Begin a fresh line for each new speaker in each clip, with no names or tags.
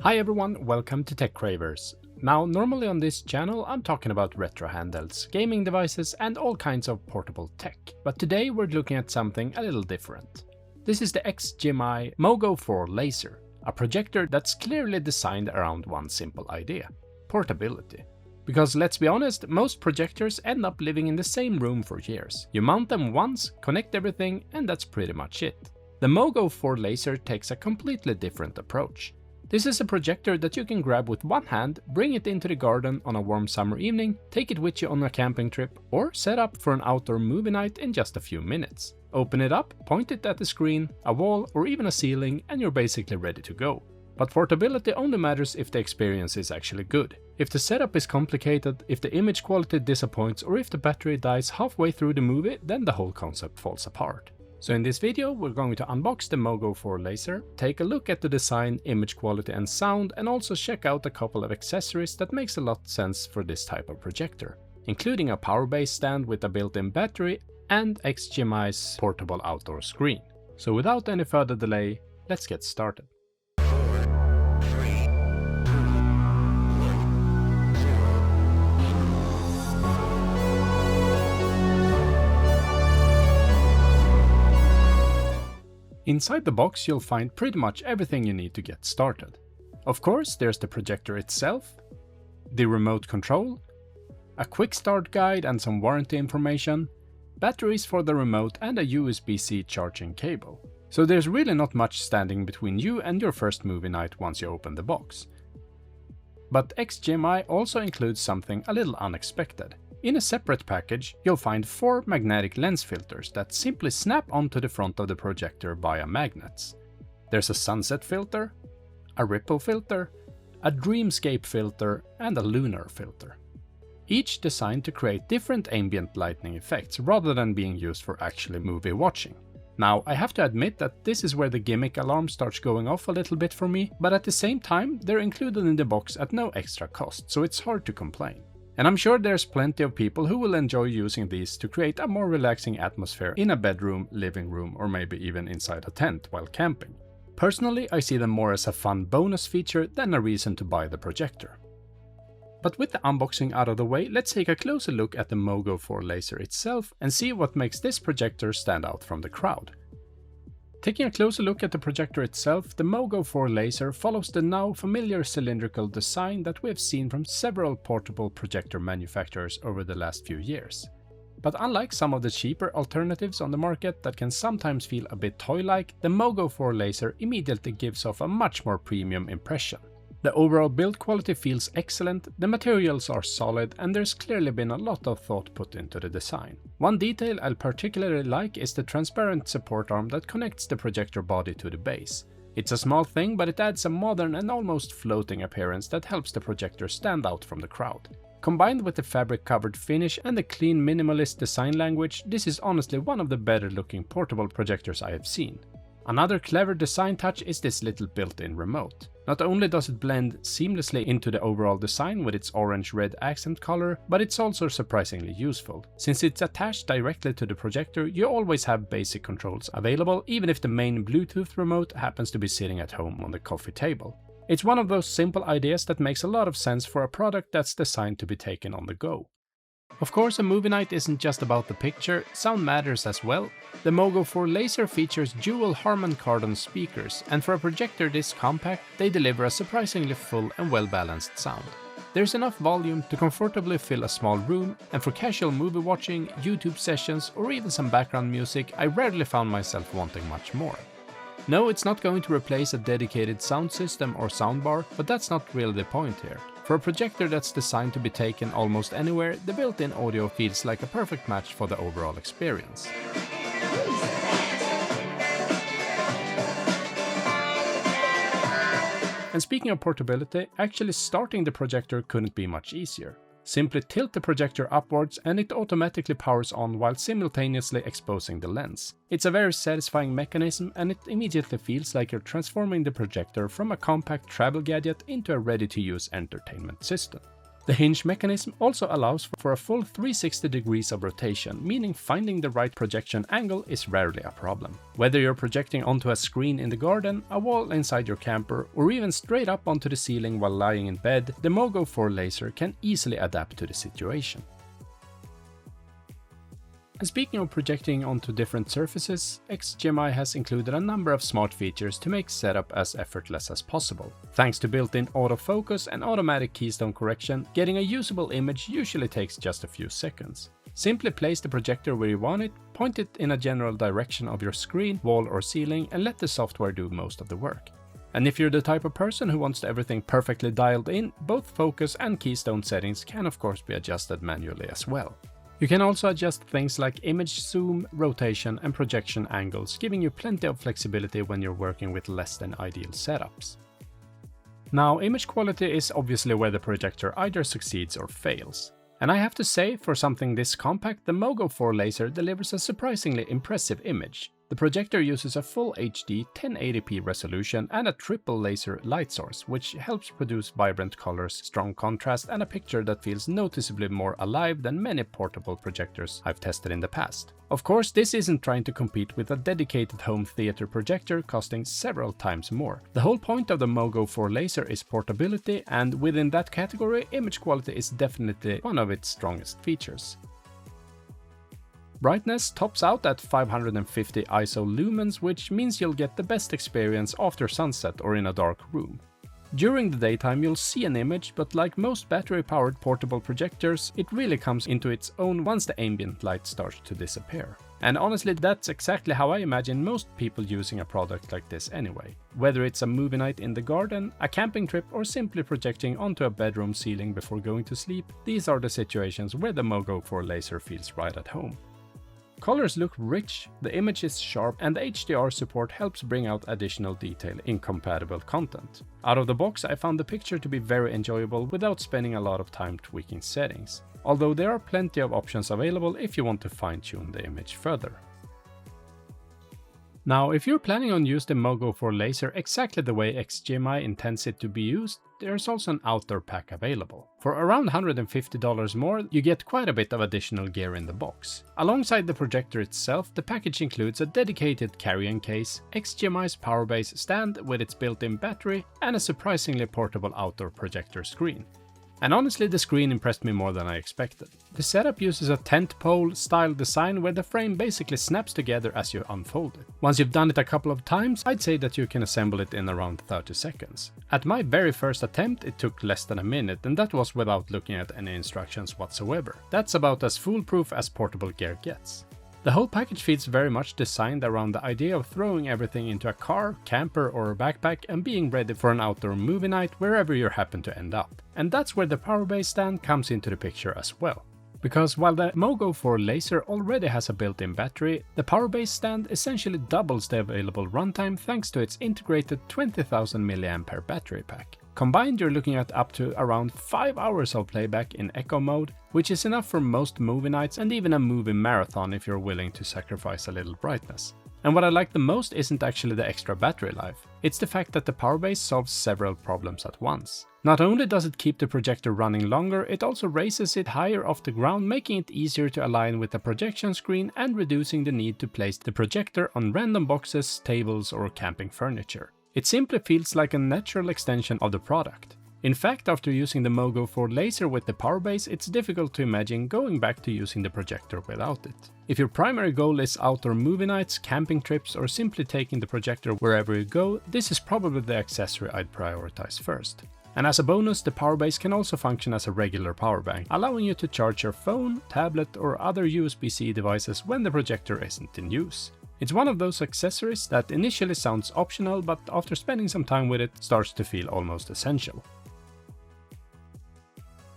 Hi everyone, welcome to TechCravers. Now, normally on this channel I'm talking about retro handhelds, gaming devices and all kinds of portable tech. But today we're looking at something a little different. This is the XGIMI MoGo 4 Laser, a projector that's clearly designed around one simple idea: portability. Because let's be honest, most projectors end up living in the same room for years. You mount them once, connect everything, and that's pretty much it. The MoGo 4 Laser takes a completely different approach. This is a projector that you can grab with one hand, bring it into the garden on a warm summer evening, take it with you on a camping trip, or set up for an outdoor movie night in just a few minutes. Open it up, point it at the screen, a wall, or even a ceiling, and you're basically ready to go. But portability only matters if the experience is actually good. If the setup is complicated, if the image quality disappoints, or if the battery dies halfway through the movie, then the whole concept falls apart. So in this video, we're going to unbox the MoGo 4 Laser, take a look at the design, image quality and sound, and also check out a couple of accessories that makes a lot of sense for this type of projector, including a PowerBase stand with a built-in battery and XGIMI's portable outdoor screen. So without any further delay, let's get started. Inside the box you'll find pretty much everything you need to get started. Of course, there's the projector itself, the remote control, a quick start guide and some warranty information, batteries for the remote and a USB-C charging cable. So there's really not much standing between you and your first movie night once you open the box. But XGIMI also includes something a little unexpected. In a separate package, you'll find 4 magnetic lens filters that simply snap onto the front of the projector via magnets. There's a sunset filter, a ripple filter, a dreamscape filter, and a lunar filter. Each designed to create different ambient lighting effects rather than being used for actually movie watching. Now, I have to admit that this is where the gimmick alarm starts going off a little bit for me, but at the same time, they're included in the box at no extra cost, so it's hard to complain. And I'm sure there's plenty of people who will enjoy using these to create a more relaxing atmosphere in a bedroom, living room, or maybe even inside a tent while camping. Personally, I see them more as a fun bonus feature than a reason to buy the projector. But with the unboxing out of the way, let's take a closer look at the MoGo 4 Laser itself and see what makes this projector stand out from the crowd. Taking a closer look at the projector itself, the MoGo 4 Laser follows the now familiar cylindrical design that we have seen from several portable projector manufacturers over the last few years. But unlike some of the cheaper alternatives on the market that can sometimes feel a bit toy-like, the MoGo 4 Laser immediately gives off a much more premium impression. The overall build quality feels excellent, the materials are solid, and there's clearly been a lot of thought put into the design. One detail I particularly like is the transparent support arm that connects the projector body to the base. It's a small thing, but it adds a modern and almost floating appearance that helps the projector stand out from the crowd. Combined with the fabric-covered finish and the clean minimalist design language, this is honestly one of the better looking portable projectors I have seen. Another clever design touch is this little built-in remote. Not only does it blend seamlessly into the overall design with its orange-red accent color, but it's also surprisingly useful. Since it's attached directly to the projector, you always have basic controls available, even if the main Bluetooth remote happens to be sitting at home on the coffee table. It's one of those simple ideas that makes a lot of sense for a product that's designed to be taken on the go. Of course, a movie night isn't just about the picture, sound matters as well. The MoGo 4 Laser features dual Harman Kardon speakers, and for a projector this compact, they deliver a surprisingly full and well-balanced sound. There's enough volume to comfortably fill a small room, and for casual movie watching, YouTube sessions, or even some background music, I rarely found myself wanting much more. No, it's not going to replace a dedicated sound system or soundbar, but that's not really the point here. For a projector that's designed to be taken almost anywhere, the built-in audio feels like a perfect match for the overall experience. And speaking of portability, actually starting the projector couldn't be much easier. Simply tilt the projector upwards and it automatically powers on while simultaneously exposing the lens. It's a very satisfying mechanism and it immediately feels like you're transforming the projector from a compact travel gadget into a ready-to-use entertainment system. The hinge mechanism also allows for a full 360 degrees of rotation, meaning finding the right projection angle is rarely a problem. Whether you're projecting onto a screen in the garden, a wall inside your camper, or even straight up onto the ceiling while lying in bed, the MoGo 4 laser can easily adapt to the situation. And speaking of projecting onto different surfaces, XGIMI has included a number of smart features to make setup as effortless as possible. Thanks to built-in autofocus and automatic keystone correction, getting a usable image usually takes just a few seconds. Simply place the projector where you want it, point it in a general direction of your screen, wall or ceiling, and let the software do most of the work. And if you're the type of person who wants everything perfectly dialed in, both focus and keystone settings can of course be adjusted manually as well. You can also adjust things like image zoom, rotation and projection angles, giving you plenty of flexibility when you're working with less than ideal setups. Now, image quality is obviously where the projector either succeeds or fails. And I have to say, for something this compact, the MoGo 4 laser delivers a surprisingly impressive image. The projector uses a full HD 1080p resolution and a triple laser light source, which helps produce vibrant colors, strong contrast, and a picture that feels noticeably more alive than many portable projectors I've tested in the past. Of course, this isn't trying to compete with a dedicated home theater projector costing several times more. The whole point of the MoGo 4 laser is portability, and within that category, image quality is definitely one of its strongest features. Brightness tops out at 550 ISO lumens, which means you'll get the best experience after sunset or in a dark room. During the daytime you'll see an image, but like most battery-powered portable projectors, it really comes into its own once the ambient light starts to disappear. And honestly, that's exactly how I imagine most people using a product like this anyway. Whether it's a movie night in the garden, a camping trip, or simply projecting onto a bedroom ceiling before going to sleep, these are the situations where the MoGo 4 laser feels right at home. Colors look rich, the image is sharp, and the HDR support helps bring out additional detail in compatible content. Out of the box, I found the picture to be very enjoyable without spending a lot of time tweaking settings, although there are plenty of options available if you want to fine-tune the image further. Now, if you're planning on using the MoGo 4 laser exactly the way XGIMI intends it to be used, there's also an outdoor pack available. For around $150 more, you get quite a bit of additional gear in the box. Alongside the projector itself, the package includes a dedicated carrying case, XGIMI's PowerBase stand with its built-in battery, and a surprisingly portable outdoor projector screen. And honestly, the screen impressed me more than I expected. The setup uses a tent pole style design where the frame basically snaps together as you unfold it. Once you've done it a couple of times, I'd say that you can assemble it in around 30 seconds. At my very first attempt, it took less than a minute, and that was without looking at any instructions whatsoever. That's about as foolproof as portable gear gets. The whole package feels very much designed around the idea of throwing everything into a car, camper or backpack and being ready for an outdoor movie night wherever you happen to end up. And that's where the PowerBase stand comes into the picture as well. Because while the MoGo 4 laser already has a built-in battery, the PowerBase stand essentially doubles the available runtime thanks to its integrated 20,000 mAh battery pack. Combined, you're looking at up to around 5 hours of playback in echo mode, which is enough for most movie nights and even a movie marathon if you're willing to sacrifice a little brightness. And what I like the most isn't actually the extra battery life, it's the fact that the PowerBase solves several problems at once. Not only does it keep the projector running longer, it also raises it higher off the ground, making it easier to align with the projection screen and reducing the need to place the projector on random boxes, tables or camping furniture. It simply feels like a natural extension of the product. In fact, after using the MoGo 4 laser with the PowerBase, it's difficult to imagine going back to using the projector without it. If your primary goal is outdoor movie nights, camping trips, or simply taking the projector wherever you go, this is probably the accessory I'd prioritize first. And as a bonus, the PowerBase can also function as a regular power bank, allowing you to charge your phone, tablet, or other USB-C devices when the projector isn't in use. It's one of those accessories that initially sounds optional, but after spending some time with it, starts to feel almost essential.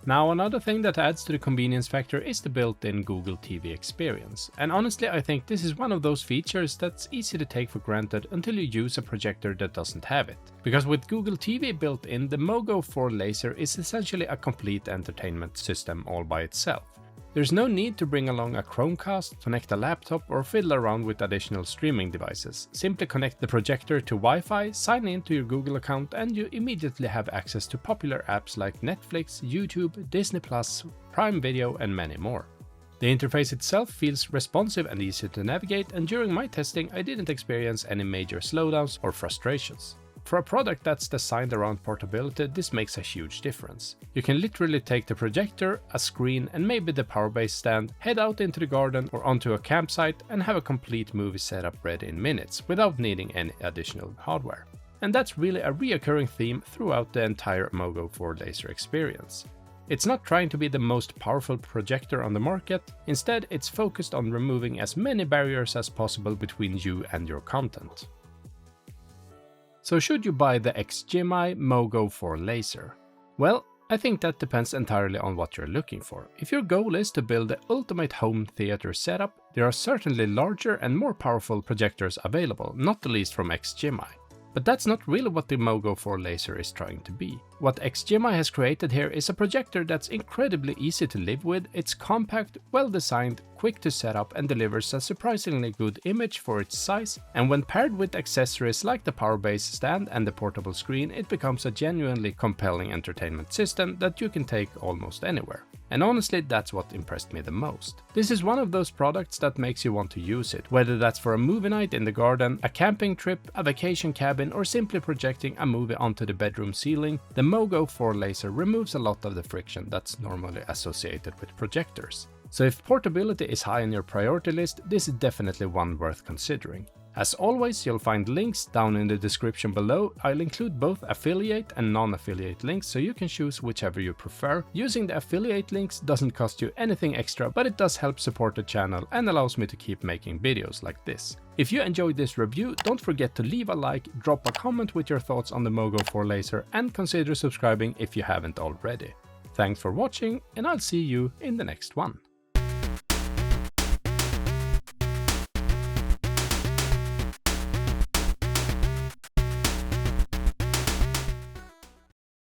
Now, another thing that adds to the convenience factor is the built-in Google TV experience. And honestly, I think this is one of those features that's easy to take for granted until you use a projector that doesn't have it. Because with Google TV built in, the MoGo 4 laser is essentially a complete entertainment system all by itself. There's no need to bring along a Chromecast, connect a laptop, or fiddle around with additional streaming devices. Simply connect the projector to Wi-Fi, sign in to your Google account, and you immediately have access to popular apps like Netflix, YouTube, Disney+, Prime Video, and many more. The interface itself feels responsive and easy to navigate, and during my testing I didn't experience any major slowdowns or frustrations. For a product that's designed around portability, this makes a huge difference. You can literally take the projector, a screen, and maybe the PowerBase stand, head out into the garden or onto a campsite and have a complete movie setup ready in minutes without needing any additional hardware. And that's really a reoccurring theme throughout the entire MoGo 4 laser experience. It's not trying to be the most powerful projector on the market, instead it's focused on removing as many barriers as possible between you and your content. So should you buy the XGIMI MoGo 4 laser? Well, I think that depends entirely on what you're looking for. If your goal is to build the ultimate home theater setup, there are certainly larger and more powerful projectors available, not the least from XGIMI. But that's not really what the MoGo 4 laser is trying to be. What XGIMI has created here is a projector that's incredibly easy to live with, it's compact, well designed, quick to set up, and delivers a surprisingly good image for its size, and when paired with accessories like the PowerBase stand and the portable screen, it becomes a genuinely compelling entertainment system that you can take almost anywhere. And honestly, that's what impressed me the most. This is one of those products that makes you want to use it, whether that's for a movie night in the garden, a camping trip, a vacation cabin, or simply projecting a movie onto the bedroom ceiling. The MoGo 4 laser removes a lot of the friction that's normally associated with projectors. So if portability is high on your priority list, this is definitely one worth considering. As always, you'll find links down in the description below. I'll include both affiliate and non-affiliate links so you can choose whichever you prefer. Using the affiliate links doesn't cost you anything extra, but it does help support the channel and allows me to keep making videos like this. If you enjoyed this review, don't forget to leave a like, drop a comment with your thoughts on the MoGo 4 laser, and consider subscribing if you haven't already. Thanks for watching, and I'll see you in the next one.